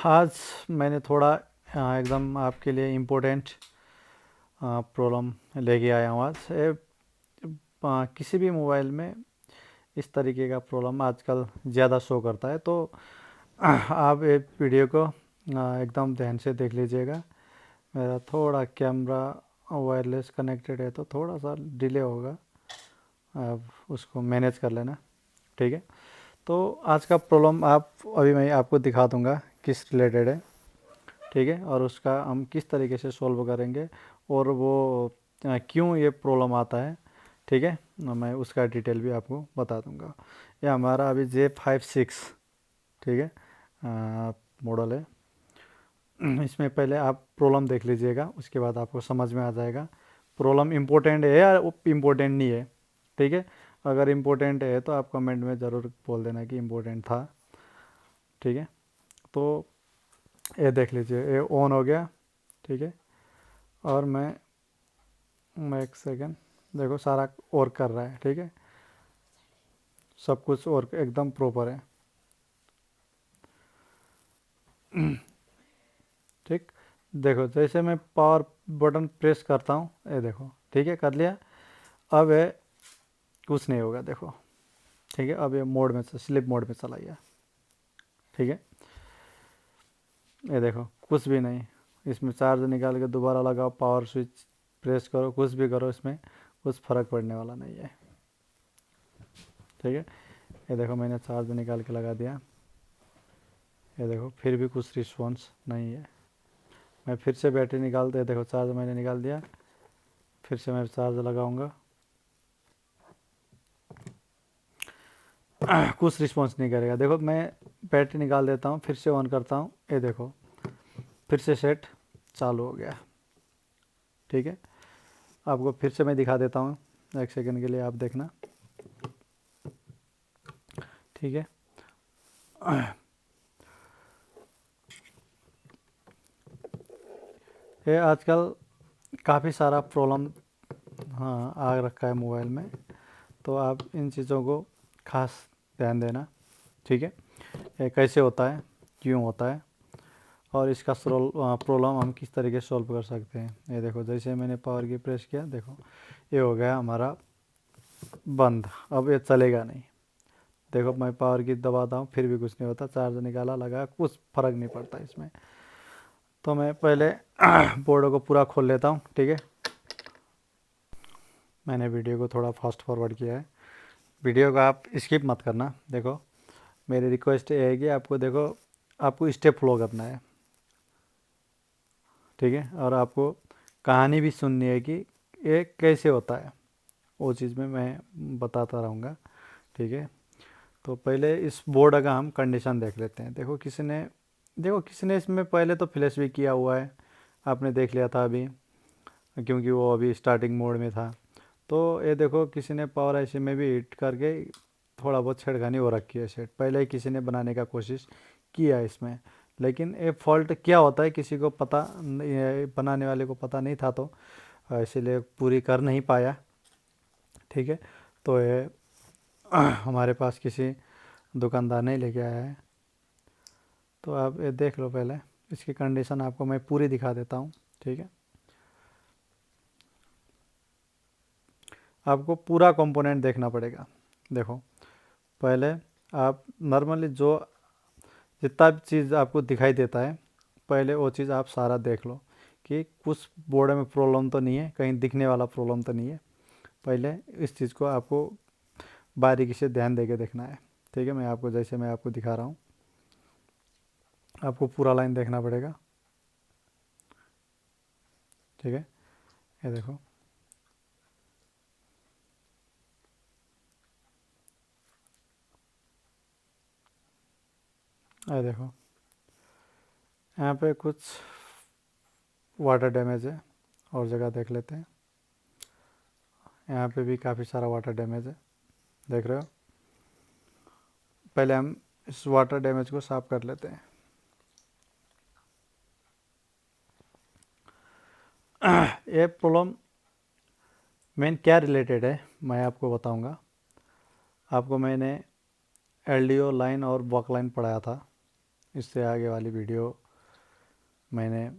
आज मैंने थोड़ा एकदम आपके लिए इम्पोर्टेंट प्रॉब्लम लेके आया हूँ आज। किसी भी मोबाइल में इस तरीके का प्रॉब्लम आजकल ज़्यादा शो करता है, तो आप ये वीडियो को एकदम ध्यान से देख लीजिएगा। मेरा थोड़ा कैमरा वायरलेस कनेक्टेड है तो थोड़ा सा डिले होगा, आप उसको मैनेज कर लेना, ठीक है। तो आज का प्रॉब्लम अभी मैं आपको दिखा दूंगा किस रिलेटेड है, ठीक है, और उसका हम किस तरीके से सॉल्व करेंगे और वो क्यों ये प्रॉब्लम आता है, ठीक है। मैं उसका डिटेल भी आपको बता दूंगा। ये हमारा अभी J56, ठीक है, मॉडल है। इसमें पहले आप प्रॉब्लम देख लीजिएगा, उसके बाद आपको समझ में आ जाएगा प्रॉब्लम इम्पोर्टेंट है या इम्पोर्टेंट नहीं है, ठीक है। अगर इम्पोर्टेंट है तो आप कमेंट में ज़रूर बोल देना कि इम्पोर्टेंट था, ठीक है। तो ये देख लीजिए, ये ऑन हो गया, ठीक है। और मैं एक सेकेंड, देखो सारा और कर रहा है, ठीक है, सब कुछ और एकदम प्रॉपर है, ठीक। देखो जैसे मैं पावर बटन प्रेस करता हूँ, ये देखो, ठीक है, कर लिया। अब ये कुछ नहीं होगा, देखो, ठीक है। अब ये मोड में स्लिप मोड में चला गया, ठीक है। ये देखो कुछ भी नहीं, इसमें चार्ज निकाल के दोबारा लगाओ, पावर स्विच प्रेस करो, कुछ भी करो, इसमें कुछ फ़र्क पड़ने वाला नहीं है, ठीक है। ये देखो मैंने चार्ज निकाल के लगा दिया, ये देखो फिर भी कुछ रिस्पॉन्स नहीं है। मैं फिर से बैटरी निकालते, देखो चार्ज मैंने निकाल दिया, फिर से मैं चार्ज लगाऊंगा, कुछ रिस्पॉन्स नहीं करेगा। देखो मैं बैटरी निकाल देता हूँ, फिर से ऑन करता हूँ, ये देखो फिर से सेट चालू हो गया, ठीक है। आपको फिर से मैं दिखा देता हूँ, एक सेकंड के लिए आप देखना, ठीक है। ये आजकल काफ़ी सारा प्रॉब्लम, हाँ, आ रखा है मोबाइल में, तो आप इन चीज़ों को खास ध्यान देना, ठीक है। ये कैसे होता है, क्यों होता है, और इसका प्रॉब्लम हम किस तरीके से सॉल्व कर सकते हैं। ये देखो जैसे मैंने पावर की प्रेस किया, देखो ये हो गया हमारा बंद, अब ये चलेगा नहीं। देखो मैं पावर की दबाता हूँ फिर भी कुछ नहीं होता, चार्ज निकाला लगा, कुछ फ़र्क नहीं पड़ता इसमें। तो मैं पहले बोर्ड को पूरा खोल लेता हूँ, ठीक है। मैंने वीडियो को थोड़ा फास्ट फॉरवर्ड किया है, वीडियो को आप स्किप मत करना। देखो मेरी रिक्वेस्ट ये है कि आपको, देखो आपको स्टेप फॉलो करना है, ठीक है, और आपको कहानी भी सुननी है कि ये कैसे होता है, वो चीज़ में मैं बताता रहूँगा, ठीक है। तो पहले इस बोर्ड का हम कंडीशन देख लेते हैं। देखो किसी ने इसमें पहले तो फ्लैश भी किया हुआ है, आपने देख लिया था अभी, क्योंकि वो अभी स्टार्टिंग मोड में था। तो ये देखो किसी ने पावर आईसी में भी हिट करके थोड़ा बहुत छेड़खानी हो रखी है, सेट पहले ही किसी ने बनाने का कोशिश किया है इसमें, लेकिन ये फॉल्ट क्या होता है किसी को पता बनाने वाले को पता नहीं था, तो इसीलिए पूरी कर नहीं पाया, ठीक है। तो ये हमारे पास किसी दुकानदार नहीं लेके आया है। तो आप ये देख लो, पहले इसकी कंडीशन आपको मैं पूरी दिखा देता हूँ, ठीक है। आपको पूरा कंपोनेंट देखना पड़ेगा। देखो पहले आप नॉर्मली जो जितना भी चीज़ आपको दिखाई देता है, पहले वो चीज़ आप सारा देख लो कि कुछ बोर्ड में प्रॉब्लम तो नहीं है, कहीं दिखने वाला प्रॉब्लम तो नहीं है। पहले इस चीज़ को आपको बारीकी से ध्यान दे के देखना है, ठीक है। मैं आपको दिखा रहा हूँ, आपको पूरा लाइन देखना पड़ेगा, ठीक है। ये देखो, ये देखो यहाँ पे कुछ वाटर डैमेज है, और जगह देख लेते हैं। यहाँ पे भी काफ़ी सारा वाटर डैमेज है, देख रहे हो। पहले हम इस वाटर डैमेज को साफ कर लेते हैं। ये प्रॉब्लम मेन क्या रिलेटेड है मैं आपको बताऊंगा। आपको मैंने एलडीओ लाइन और बक लाइन पढ़ाया था, इससे आगे वाली वीडियो मैंने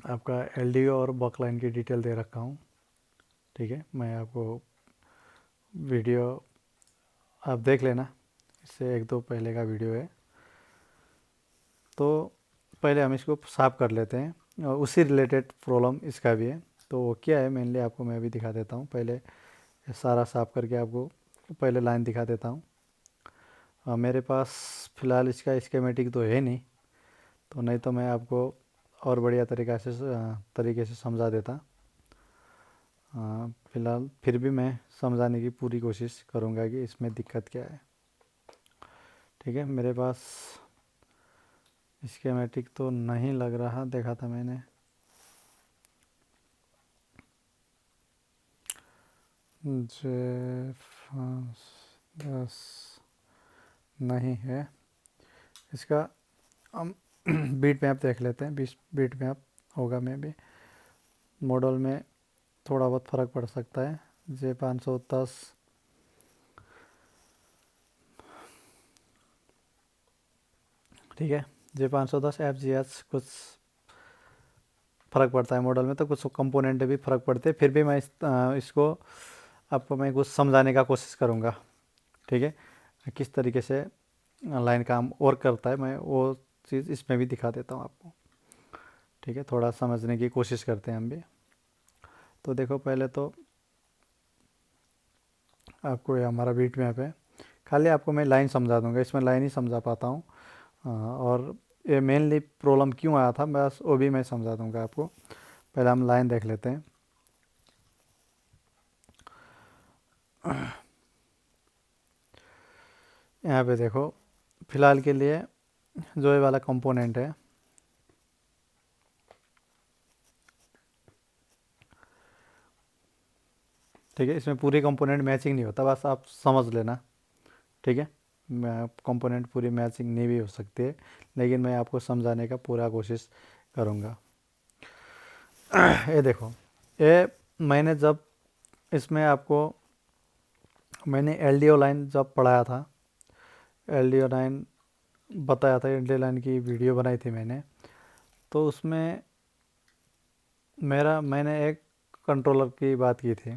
आपका एलडीओ और बकलाइन की डिटेल दे रखा हूँ। ठीक है, मैं आपको वीडियो आप देख लेना, इससे एक दो पहले का वीडियो है। तो पहले हम इसको साफ़ कर लेते हैं और उसी रिलेटेड प्रॉब्लम इसका भी है। तो वो क्या है मेनली आपको मैं अभी दिखा देता हूँ। पहले सारा साफ़ करके आपको पहले लाइन दिखा देता हूँ। मेरे पास फ़िलहाल इसका स्कीमेटिक तो है नहीं, तो नहीं तो मैं आपको और बढ़िया तरीके से समझा देता। फ़िलहाल फिर भी मैं समझाने की पूरी कोशिश करूँगा कि इसमें दिक्कत क्या है। ठीक है, मेरे पास स्कीमेटिक तो नहीं लग रहा, देखा था मैंने। J510 नहीं है इसका। हम बीट मैप देख लेते हैं, बीट मैप होगा में भी मॉडल में थोड़ा बहुत फ़र्क पड़ सकता है। J510 ठीक है, J510 FGH कुछ फ़र्क पड़ता है मॉडल में, तो कुछ कंपोनेंट भी फ़र्क पड़ते हैं। फिर भी मैं इसको आपको मैं कुछ समझाने का कोशिश करूँगा। ठीक है, किस तरीके से लाइन काम और करता है मैं वो चीज़ इसमें भी दिखा देता हूँ आपको। ठीक है, थोड़ा समझने की कोशिश करते हैं हम भी। तो देखो, पहले तो आपको ये हमारा बीट मैप है। खाली आपको मैं लाइन समझा दूंगा, इसमें लाइन ही समझा पाता हूँ। और ये मेनली प्रॉब्लम क्यों आया था बस वो भी मैं समझा दूंगा आपको। पहले हम लाइन देख लेते हैं। यहाँ पे देखो, फ़िलहाल के लिए जो ये वाला कंपोनेंट है, ठीक है, इसमें पूरी कंपोनेंट मैचिंग नहीं होता, बस आप समझ लेना। ठीक है, कंपोनेंट पूरी मैचिंग नहीं भी हो सकती है, लेकिन मैं आपको समझाने का पूरा कोशिश करूँगा। ये देखो, ये मैंने जब इसमें आपको मैंने एलडीओ लाइन जब पढ़ाया था, एलडीओ लाइन बताया था, एलडीओ लाइन की वीडियो बनाई थी मैंने, तो उसमें मैंने एक कंट्रोलर की बात की थी।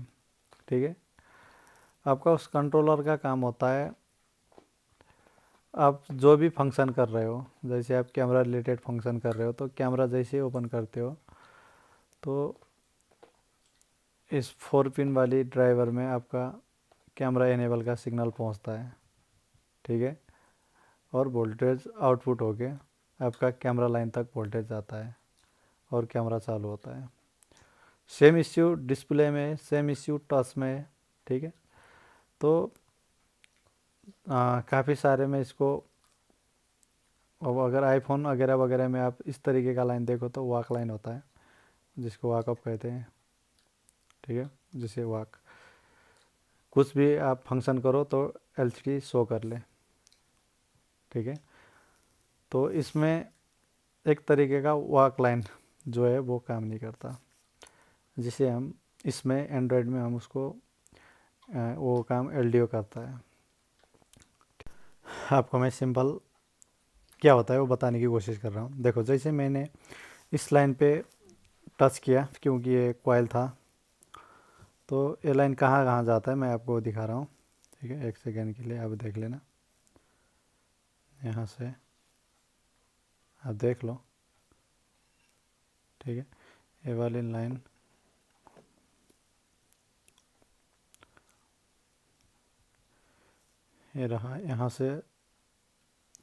ठीक है, आपका उस कंट्रोलर का काम होता है, आप जो भी फंक्शन कर रहे हो, जैसे आप कैमरा रिलेटेड फंक्शन कर रहे हो, तो कैमरा जैसे ही ओपन करते हो तो इस 4 पिन वाली ड्राइवर में आपका कैमरा इनेबल का सिग्नल पहुंचता है। ठीक है, और वोल्टेज आउटपुट होके आपका कैमरा लाइन तक वोल्टेज जाता है और कैमरा चालू होता है। सेम इश्यू डिस्प्ले में, सेम इश्यू टच में है। ठीक है, तो काफ़ी सारे में इसको, अब अगर आईफोन वगैरह वगैरह में आप इस तरीके का लाइन देखो तो वाक लाइन होता है, जिसको वाकअप कहते हैं। ठीक है, जिसे वाक कुछ भी आप फंक्शन करो तो एलसीडी शो कर ले। ठीक है, तो इसमें एक तरीके का वाक लाइन जो है वो काम नहीं करता, जिसे हम इसमें एंड्रॉयड में हम उसको वो काम एलडीओ करता है। आपको मैं सिंपल क्या होता है वो बताने की कोशिश कर रहा हूँ। देखो, जैसे मैंने इस लाइन पे टच किया, क्योंकि ये कॉइल था, तो ये लाइन कहाँ कहाँ जाता है मैं आपको दिखा रहा हूँ। ठीक है, एक सेकेंड के लिए आप देख लेना, यहाँ से आप देख लो। ठीक है, ये वाली लाइन ये रहा, यहाँ से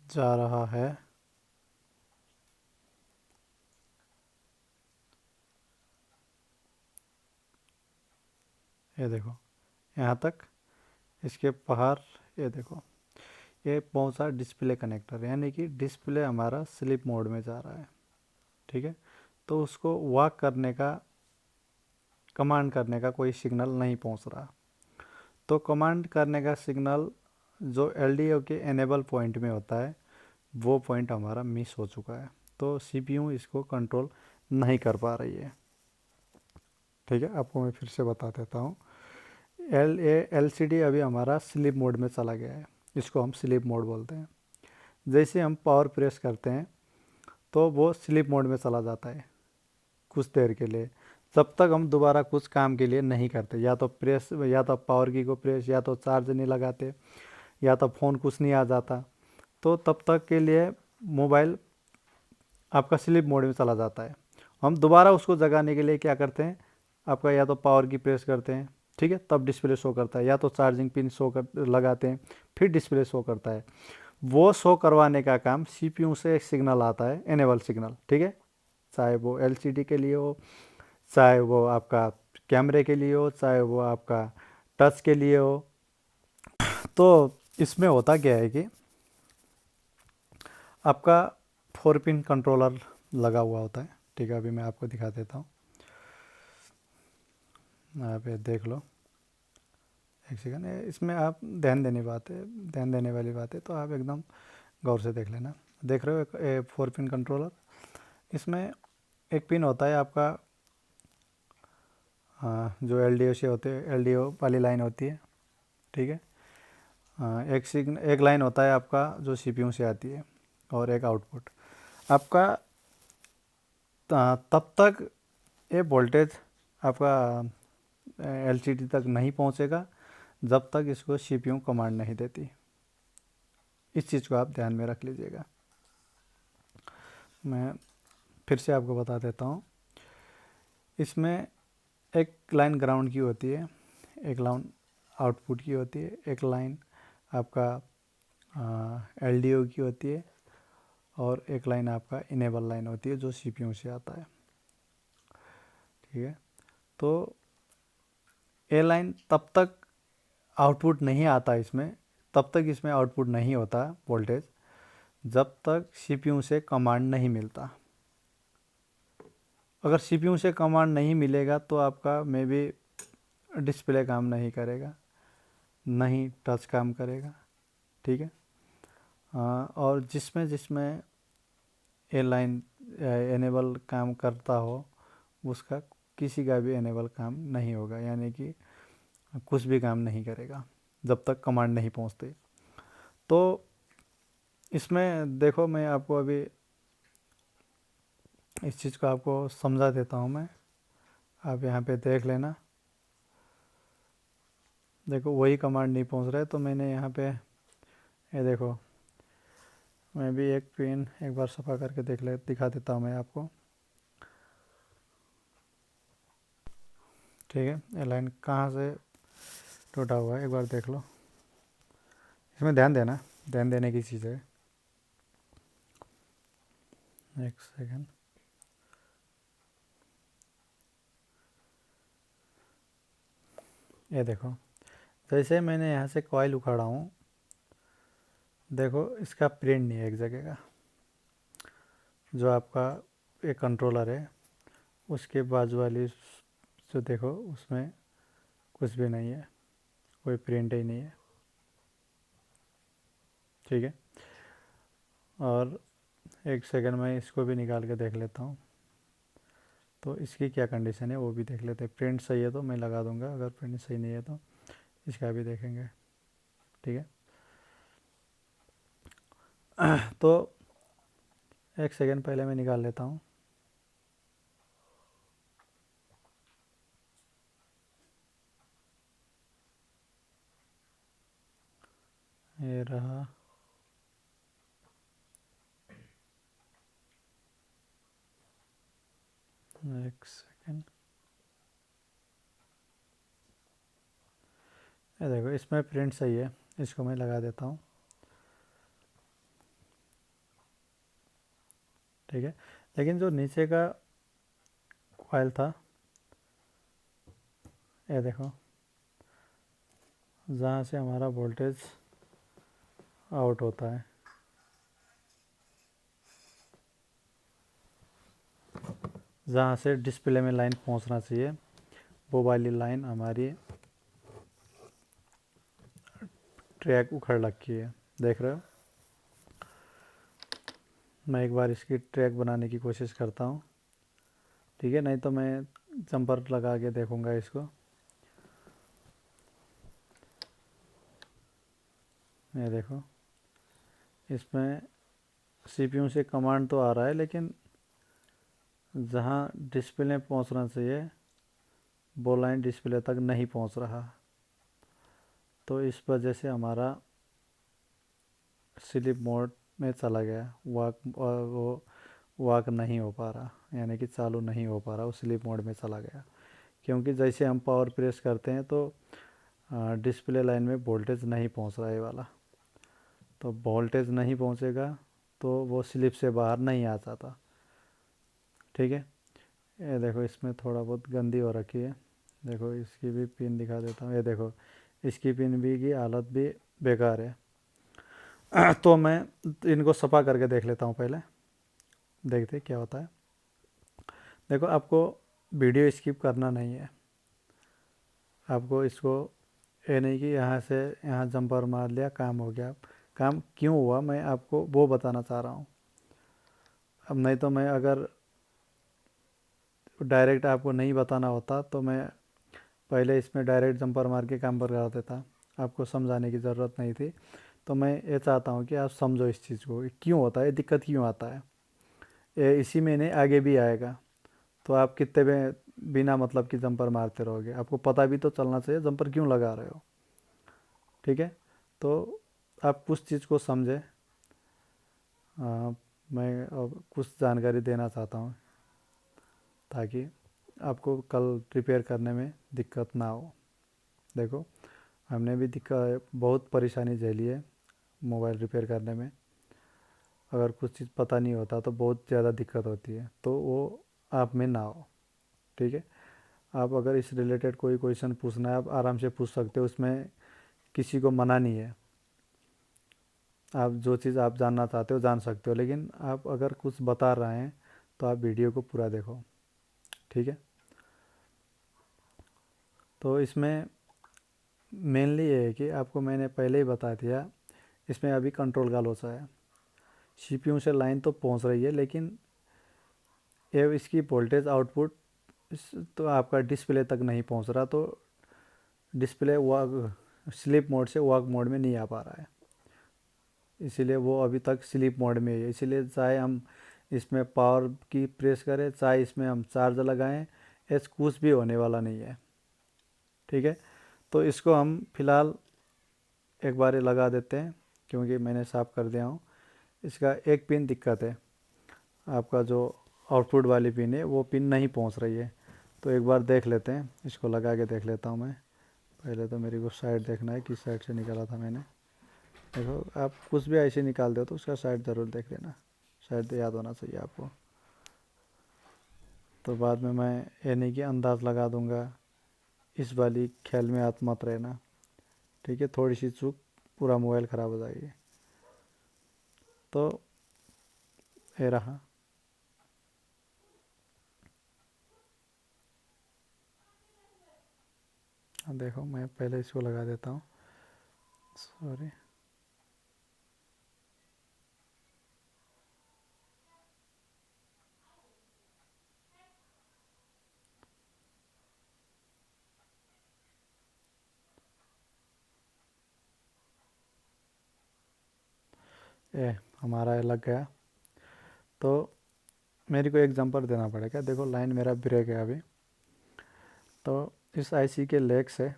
जा रहा है, ये देखो यहाँ तक, इसके बाहर ये देखो, ये पहुँचा डिस्प्ले कनेक्टर, यानी कि डिस्प्ले हमारा स्लीप मोड में जा रहा है। ठीक है, तो उसको वॉक करने का, कमांड करने का कोई सिग्नल नहीं पहुँच रहा, तो कमांड करने का सिग्नल जो एलडीओ के एनेबल पॉइंट में होता है वो पॉइंट हमारा मिस हो चुका है, तो सीपीयू इसको कंट्रोल नहीं कर पा रही है। ठीक है, आपको मैं फिर से बता देता हूँ। एलसीडी अभी हमारा स्लीप मोड में चला गया है, इसको हम स्लीप मोड बोलते हैं। जैसे हम पावर प्रेस करते हैं तो वो स्लीप मोड में चला जाता है कुछ देर के लिए, जब तक हम दोबारा कुछ काम के लिए नहीं करते, या तो प्रेस, या तो पावर की को प्रेस, या तो चार्ज नहीं लगाते, या तो फ़ोन कुछ नहीं आ जाता, तो तब तक के लिए मोबाइल आपका स्लीप मोड में चला जाता है। हम दोबारा उसको जगाने के लिए क्या करते हैं, आपका या तो पावर की प्रेस करते हैं, ठीक है, तब डिस्प्ले शो करता है, या तो चार्जिंग पिन शो कर लगाते हैं, फिर डिस्प्ले शो करता है। वो शो करवाने का काम सीपीयू से एक सिग्नल आता है, इनेबल सिग्नल, ठीक है, चाहे वो एलसीडी के लिए हो, चाहे वो आपका कैमरे के लिए हो, चाहे वो आपका टच के लिए हो। तो इसमें होता क्या है कि आपका 4 पिन कंट्रोलर लगा हुआ होता है, ठीक है, अभी मैं आपको दिखा देता हूँ, आप ये देख लो, एक सेकंड, इसमें आप ध्यान देने वाली बात है, तो आप एकदम गौर से देख लेना। देख रहे हो एक 4 पिन कंट्रोलर, इसमें एक पिन होता है आपका, जो एलडीओ से होते हैं, एलडीओ वाली लाइन होती है, ठीक है, एक लाइन होता है आपका जो सीपीयू से आती है, और एक आउटपुट आपका। तब तक ये वोल्टेज आपका एलसीडी तक नहीं पहुंचेगा जब तक इसको सीपीयू कमांड नहीं देती। इस चीज़ को आप ध्यान में रख लीजिएगा। मैं फिर से आपको बता देता हूँ, इसमें एक लाइन ग्राउंड की होती है, एक लाइन आउटपुट की होती है, एक लाइन आपका एलडीओ की होती है, और एक लाइन आपका इनेबल लाइन होती है जो सीपीयू से आता है, ठीक है। तो ए लाइन तब तक आउटपुट नहीं आता इसमें, तब तक इसमें आउटपुट नहीं होता वोल्टेज, जब तक सीपीयू से कमांड नहीं मिलता। अगर सीपीयू से कमांड नहीं मिलेगा तो आपका मे बी डिस्प्ले काम नहीं करेगा, नहीं टच काम करेगा, ठीक है। और जिसमें जिसमें ए लाइन एनेबल काम करता हो, उसका किसी का भी एनेबल काम नहीं होगा, यानी कि कुछ भी काम नहीं करेगा जब तक कमांड नहीं पहुंचते। तो इसमें देखो, मैं आपको अभी इस चीज़ को आपको समझा देता हूँ मैं, आप यहाँ पे देख लेना। देखो वही कमांड नहीं पहुँच रहा है, तो मैंने यहाँ पे ये देखो, मैं भी एक पिन एक बार सफ़ा करके दिखा देता हूँ मैं आपको, ठीक है। ये लाइन कहाँ से टूटा हुआ है एक बार देख लो, इसमें ध्यान देने की चीज़ है। एक सेकंड, ये देखो, जैसे मैंने यहाँ से कॉइल उखाड़ा हूँ, देखो इसका प्रिंट नहीं है एक जगह का, जो आपका एक कंट्रोलर है उसके बाजू वाली जो देखो उसमें कुछ भी नहीं है, कोई प्रिंट ही नहीं है, ठीक है। और एक सेकंड में इसको भी निकाल के देख लेता हूँ, तो इसकी क्या कंडीशन है वो भी देख लेते हैं। प्रिंट सही है तो मैं लगा दूंगा, अगर प्रिंट सही नहीं है तो इसका भी देखेंगे, ठीक है। तो एक सेकंड पहले मैं निकाल लेता हूँ। ये रहा, एक सेकंड, ये देखो इसमें प्रिंट सही है, इसको मैं लगा देता हूँ, ठीक है। लेकिन जो नीचे का कॉइल था, ये देखो, जहाँ से हमारा वोल्टेज आउट होता है, जहाँ से डिस्प्ले में लाइन पहुँचना चाहिए, वो वाली लाइन हमारी ट्रैक उखड़ रखी है, देख रहे हो। मैं एक बार इसकी ट्रैक बनाने की कोशिश करता हूँ, ठीक है, नहीं तो मैं जंपर लगा के देखूँगा इसको। ये देखो, इसमें सीपीयू से कमांड तो आ रहा है, लेकिन जहाँ डिस्प्ले पहुँचना चाहिए वो लाइन डिस्प्ले तक नहीं पहुँच रहा। तो इस वजह से हमारा स्लीप मोड में चला गया, वो वाक नहीं हो पा रहा, यानी कि चालू नहीं हो पा रहा, वो स्लीप मोड में चला गया। क्योंकि जैसे हम पावर प्रेस करते हैं तो डिस्प्ले लाइन में वोल्टेज नहीं पहुंच रहा है वाला, तो वोल्टेज नहीं पहुंचेगा तो वो स्लिप से बाहर नहीं आ जाता। ठीक है, ये देखो इसमें थोड़ा बहुत गंदी हो रखी है। देखो इसकी भी पिन दिखा देता हूँ, ये देखो इसकी पिन भी की हालत भी बेकार है। तो मैं इनको सफा करके देख लेता हूँ पहले, देखते क्या होता है। देखो आपको वीडियो स्किप करना नहीं है, आपको इसको ये नहीं कि यहाँ से यहाँ जंपर मार लिया काम हो गया। काम क्यों हुआ मैं आपको वो बताना चाह रहा हूँ। अब नहीं तो मैं अगर डायरेक्ट आपको नहीं बताना होता तो मैं पहले इसमें डायरेक्ट जंपर मार के काम पर करा देता, आपको समझाने की ज़रूरत नहीं थी। तो मैं ये चाहता हूँ कि आप समझो इस चीज़ को, क्यों होता है, दिक्कत क्यों आता है। ये इसी महीने आगे भी आएगा, तो आप कितने में बिना मतलब कि जंपर मारते रहोगे, आपको पता भी तो चलना चाहिए जंपर क्यों लगा रहे हो। ठीक है, तो आप कुछ चीज़ को समझे। मैं अब कुछ जानकारी देना चाहता हूँ ताकि आपको कल रिपेयर करने में दिक्कत ना हो। देखो हमने भी दिक्कत बहुत परेशानी झेली है मोबाइल रिपेयर करने में। अगर कुछ चीज़ पता नहीं होता तो बहुत ज़्यादा दिक्कत होती है, तो वो आप में ना हो। ठीक है, आप अगर इस रिलेटेड कोई क्वेश्चन पूछना है आप आराम से पूछ सकते हो, उसमें किसी को मना नहीं है। आप जो चीज़ आप जानना चाहते हो जान सकते हो, लेकिन आप अगर कुछ बता रहे हैं तो आप वीडियो को पूरा देखो। ठीक है, तो इसमें मेनली ये है कि आपको मैंने पहले ही बता दिया, इसमें अभी कंट्रोल का लॉस है। सीपीयू से लाइन तो पहुंच रही है, लेकिन ये इसकी वोल्टेज आउटपुट तो आपका डिस्प्ले तक नहीं पहुंच रहा, तो डिस्प्ले वर्क स्लीप मोड से वर्क मोड में नहीं आ पा रहा है। इसीलिए वो अभी तक स्लीप मोड में है। इसीलिए चाहे हम इसमें पावर की प्रेस करें, चाहे इसमें हम चार्ज लगाएं, ऐसा कुछ भी होने वाला नहीं है। ठीक है, तो इसको हम फिलहाल एक बार लगा देते हैं, क्योंकि मैंने साफ़ कर दिया हूँ। इसका एक पिन दिक्कत है, आपका जो आउटपुट वाली पिन है वो पिन नहीं पहुँच रही है। तो एक बार देख लेते हैं, इसको लगा के देख लेता हूँ मैं। पहले तो मेरे को साइड देखना है, किस साइड से निकाला था मैंने। देखो आप कुछ भी ऐसे निकाल दो तो उसका साइड ज़रूर देख लेना, शायद याद होना चाहिए आपको। तो बाद में मैं ये नहीं कि अंदाज़ लगा दूंगा, इस वाली ख्याल में आप मत रहना। ठीक है, थोड़ी सी चूक पूरा मोबाइल ख़राब हो जाएगी। तो ये रहा। देखो मैं पहले इसको लगा देता हूँ, सॉरी। ये हमारा ये लग गया। तो मेरे को एक जंपर देना पड़ेगा। देखो लाइन मेरा ब्रेक है अभी, तो इस आईसी के लेग से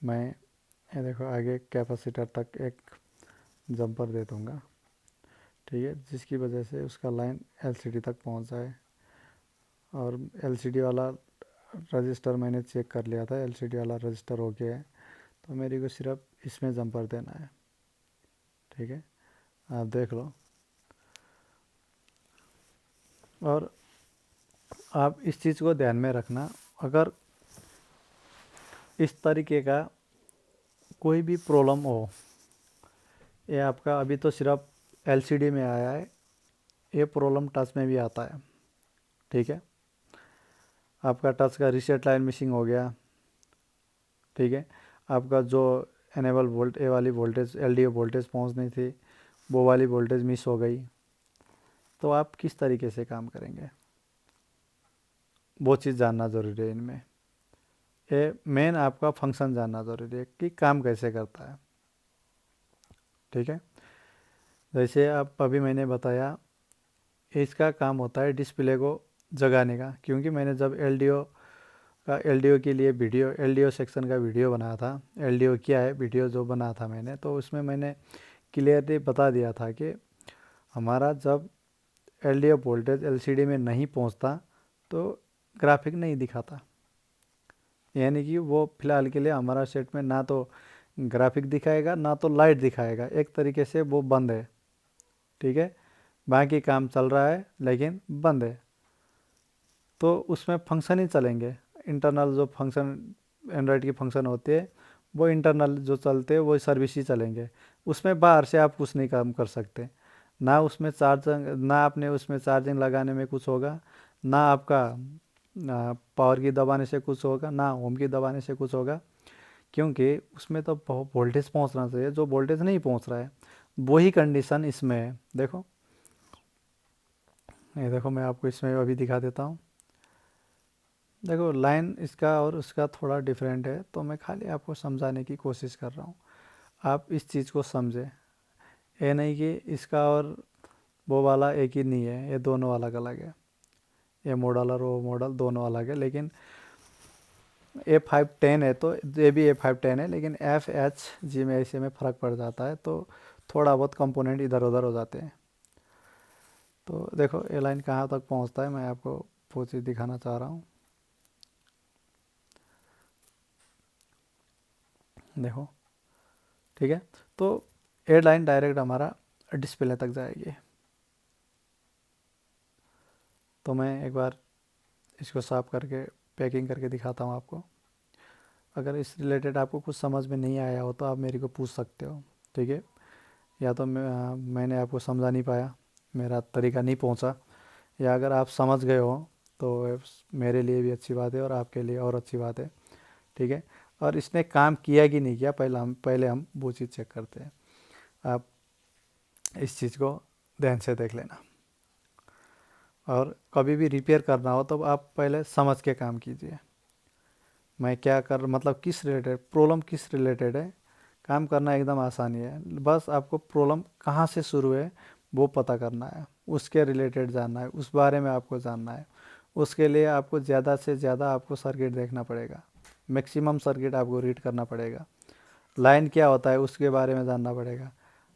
मैं ये देखो आगे कैपेसिटर तक एक जंपर दे दूँगा। ठीक है, जिसकी वजह से उसका लाइन एलसीडी तक पहुंच जाए। और एलसीडी वाला रजिस्टर मैंने चेक कर लिया था, एलसीडी वाला रजिस्टर हो गया है, तो मेरे को सिर्फ इसमें जंपर देना है। ठीक है, आप देख लो। और आप इस चीज़ को ध्यान में रखना, अगर इस तरीके का कोई भी प्रॉब्लम हो, ये आपका अभी तो सिर्फ एलसीडी में आया है, ये प्रॉब्लम टच में भी आता है। ठीक है, आपका टच का रीसेट लाइन मिसिंग हो गया। ठीक है, आपका जो एनेबल वोल्ट ए वाली वोल्टेज एलडीओ वोल्टेज पहुंचनी थी वो वाली वोल्टेज मिस हो गई, तो आप किस तरीके से काम करेंगे, वो चीज़ जानना ज़रूरी है इनमें। ये मेन आपका फंक्शन जानना ज़रूरी है कि काम कैसे करता है। ठीक है, जैसे आप अभी मैंने बताया, इसका काम होता है डिस्प्ले को जगाने का, क्योंकि मैंने जब एलडीओ के लिए वीडियो, एलडीओ सेक्शन का वीडियो बनाया था, एलडीओ क्या है वीडियो जो बनाया था मैंने, तो उसमें मैंने क्लियरली बता दिया था कि हमारा जब एलडीओ वोल्टेज एलसीडी में नहीं पहुंचता तो ग्राफिक नहीं दिखाता। यानी कि वो फ़िलहाल के लिए हमारा सेट में ना तो ग्राफिक दिखाएगा ना तो लाइट दिखाएगा, एक तरीके से वो बंद है। ठीक है, बाकी काम चल रहा है लेकिन बंद है, तो उसमें फंक्शन ही चलेंगे। इंटरनल जो फंक्शन एंड्रॉयड की फंक्शन होती है वो इंटरनल जो चलते हैं वो सर्विस ही चलेंगे। उसमें बाहर से आप कुछ नहीं काम कर सकते, ना उसमें चार्जिंग, ना आपने उसमें चार्जिंग लगाने में कुछ होगा, ना आपका पावर की दबाने से कुछ होगा, ना होम की दबाने से कुछ होगा, क्योंकि उसमें तो वोल्टेज पहुंचना चाहिए, जो वोल्टेज नहीं पहुंच रहा है। वही कंडीशन इसमें है। देखो, ये देखो, मैं आपको इसमें अभी दिखा देता हूँ। देखो, लाइन इसका और उसका थोड़ा डिफरेंट है, तो मैं खाली आपको समझाने की कोशिश कर रहा हूँ, आप इस चीज़ को समझें। ये नहीं कि इसका और वो वाला एक ही नहीं है, ये दोनों अलग अलग है। ये मॉडल और वो मॉडल दोनों अलग है, लेकिन A510 है तो ये भी A510 है, लेकिन FHG में ऐसे में फ़र्क पड़ जाता है, तो थोड़ा बहुत कंपोनेंट इधर उधर हो जाते हैं। तो देखो, ये लाइन कहाँ तक पहुँचता है, मैं आपको वो चीज़ दिखाना चाह रहा हूँ। देखो, ठीक है, तो ये लाइन डायरेक्ट हमारा डिस्प्ले तक जाएगी। तो मैं एक बार इसको साफ करके पैकिंग करके दिखाता हूँ आपको। अगर इस रिलेटेड आपको कुछ समझ में नहीं आया हो तो आप मेरे को पूछ सकते हो। ठीक है, या तो मैंने आपको समझा नहीं पाया, मेरा तरीका नहीं पहुँचा, या अगर आप समझ गए हो तो मेरे लिए भी अच्छी बात है और आपके लिए और अच्छी बात है। ठीक है, और इसने काम किया कि नहीं किया, पहले हम वो चीज़ चेक करते हैं। आप इस चीज़ को ध्यान से देख लेना, और कभी भी रिपेयर करना हो तो आप पहले समझ के काम कीजिए। मैं क्या कर, मतलब किस रिलेटेड प्रॉब्लम, किस रिलेटेड है, काम करना एकदम आसानी है। बस आपको प्रॉब्लम कहाँ से शुरू है वो पता करना है, उसके रिलेटेड जानना है, उस बारे में आपको जानना है। उसके लिए आपको ज़्यादा से ज़्यादा आपको सर्किट देखना पड़ेगा, मैक्सिमम सर्किट आपको रीड करना पड़ेगा। लाइन क्या होता है उसके बारे में जानना पड़ेगा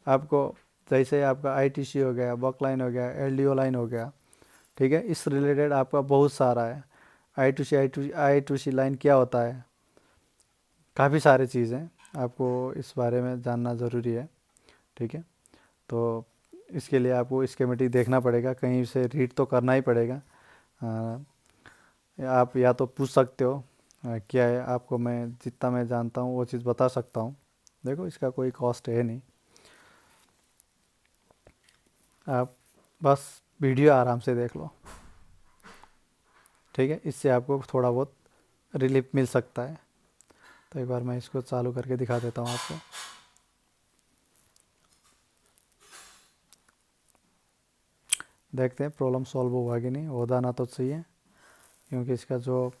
आपको। जैसे आपका आईटीसी हो गया, बक लाइन हो गया, एलडीओ लाइन हो गया, ठीक है, इस रिलेटेड आपका बहुत सारा है। आई टू सी लाइन क्या होता है, काफ़ी सारी चीज़ें आपको इस बारे में जानना ज़रूरी है। ठीक है, तो इसके लिए आपको स्कीमेटिक देखना पड़ेगा, कहीं से रीड तो करना ही पड़ेगा। आप या तो पूछ सकते हो, क्या है, आपको मैं जितना मैं जानता हूँ वो चीज़ बता सकता हूँ। देखो, इसका कोई कॉस्ट है नहीं, आप बस वीडियो आराम से देख लो। ठीक है, इससे आपको थोड़ा बहुत रिलीफ मिल सकता है। तो एक बार मैं इसको चालू करके दिखा देता हूँ आपको। देखते हैं प्रॉब्लम सॉल्व हुआ कि नहीं, होता ना तो चाहिए, क्योंकि इसका जो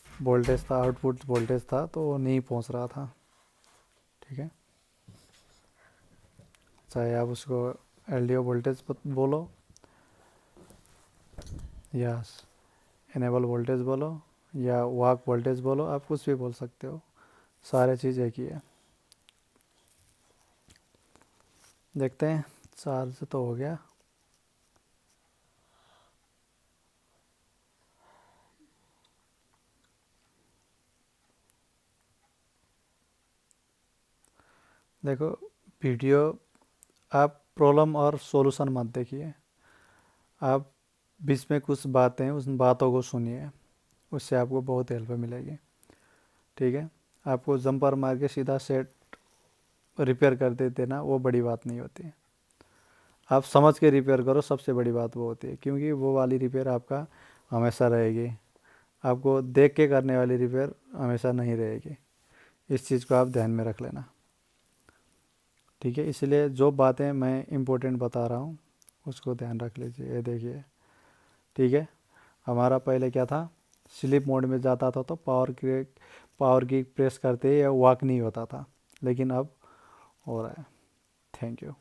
वोल्टेज था, आउटपुट वोल्टेज था, तो वो नहीं पहुंच रहा था। ठीक है, चाहे आप उसको एलडीओ वोल्टेज बोलो या इनेबल वोल्टेज बोलो या वाक वोल्टेज बोलो, आप कुछ भी बोल सकते हो, सारे चीज़ एक ही है। देखते हैं, चार्ज तो हो गया। देखो, वीडियो आप प्रॉब्लम और सॉल्यूशन मत देखिए, आप बीच में कुछ बातें, उस बातों को सुनिए, उससे आपको बहुत हेल्प मिलेगी। ठीक है, आपको जंपर मार के सीधा सेट रिपेयर कर देते ना, वो बड़ी बात नहीं होती। आप समझ के रिपेयर करो, सबसे बड़ी बात वो होती है, क्योंकि वो वाली रिपेयर आपका हमेशा रहेगी। आपको देख के करने वाली रिपेयर हमेशा नहीं रहेगी, इस चीज़ को आप ध्यान में रख लेना। ठीक है, इसलिए जो बातें मैं इम्पोर्टेंट बता रहा हूँ उसको ध्यान रख लीजिए। ये देखिए, ठीक है, हमारा पहले क्या था, स्लीप मोड में जाता था तो पावर की प्रेस करते या वॉक नहीं होता था, लेकिन अब हो रहा है। Thank you.